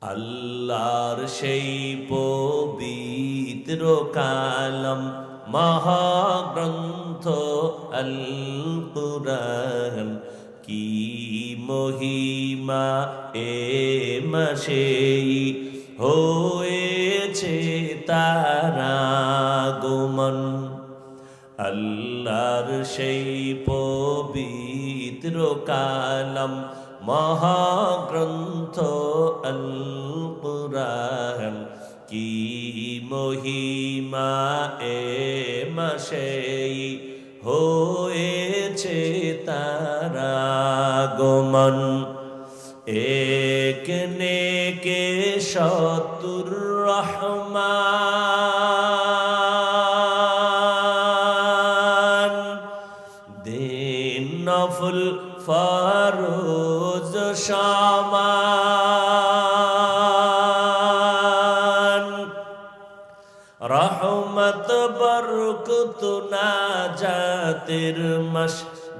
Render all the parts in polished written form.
আল্লাহর সেই পবিত্র কালাম মহাগ্রন্থ আল কুরআন কি মহিমা এ মাসেই হয়েছে তারা আগমন। আল্লাহর সেই পবিত্র কালাম মহাগ্রন্থ আল কুরআন কি মহিমা এ মাসেই হয়েছে তারা আগমন। এক নেকে শতুর রহমান দিন নফল ফরজ সমান রহমত বরকত নাজাতের মাস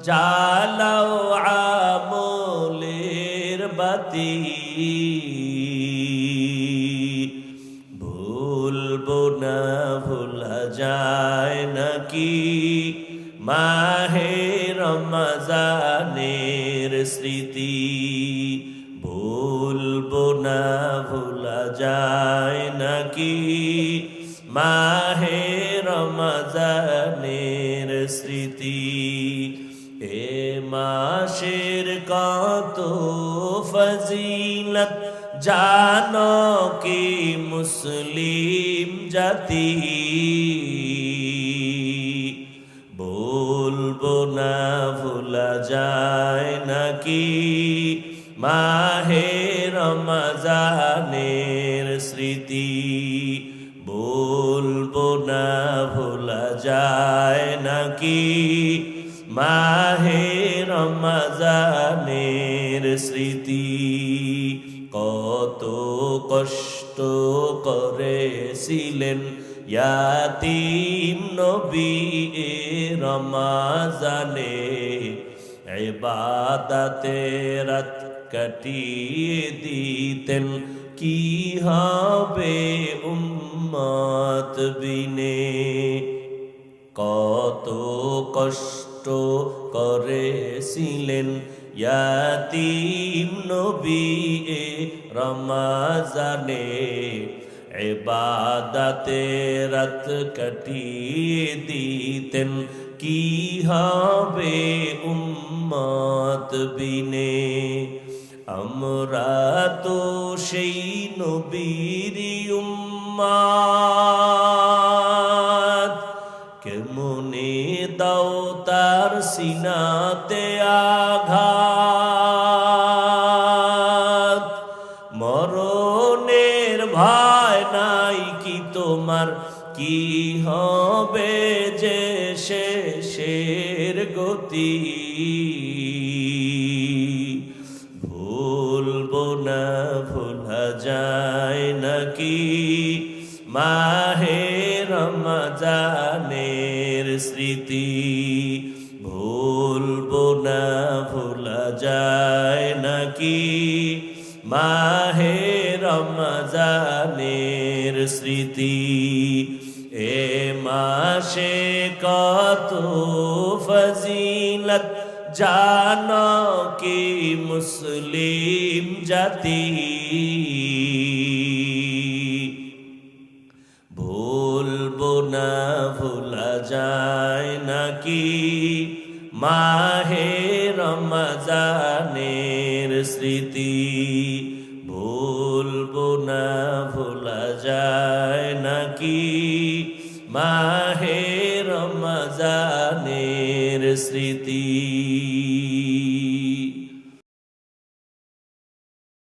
জালাও আমলের বাতি ভুলবো না ভোলা যায় নাকি মাহে রমজানের স্মৃতি ভুলবো না ভোলা যায় নাকি মাহে রমজানের স্মৃতি। এ মাসের কত ফজিলত জানো কি মুসলিম জাতি বলবো না ভোলা যায় নাকি মাহে রমজানের স্মৃতি বলবো না ভোলা যায় নাকি মাহে রমজানের স্মৃতি। কত কষ্ট করেছিলেন ইয়াতীম নবী এ রমজানে ইবাদতে রাত কাটিয়ে দিতেন কি হবে উম্মত বিনে। কত কষ্ট করেছিলেন ইয়াতীম নবী এ রমজানে ইবাদতে রাত কাটিয়ে দিতেন কি হবে উম্মত বিনে। আমরা তো সেই নবীর উম্মত কেমনে দাও তার সিনাতে আঘাত মরণের ভয় নাই কি তোমার কি হবে যে শেষের গতি ভুলবো না ভোলা যায় নাকি মাহে রমজানের স্মৃতি ভুলবো না ভোলা যায় নাকি মাহে রমজানের স্মৃতি। এ মাসে কত ফজিলত জানো কি মুসলিম জাতি ভুলবো না ভোলা যায় নাকি মাহে রমজানের স্মৃতি ভুলবো না ভোলা যায় নাকি মাহে রমজানের স্মৃতি।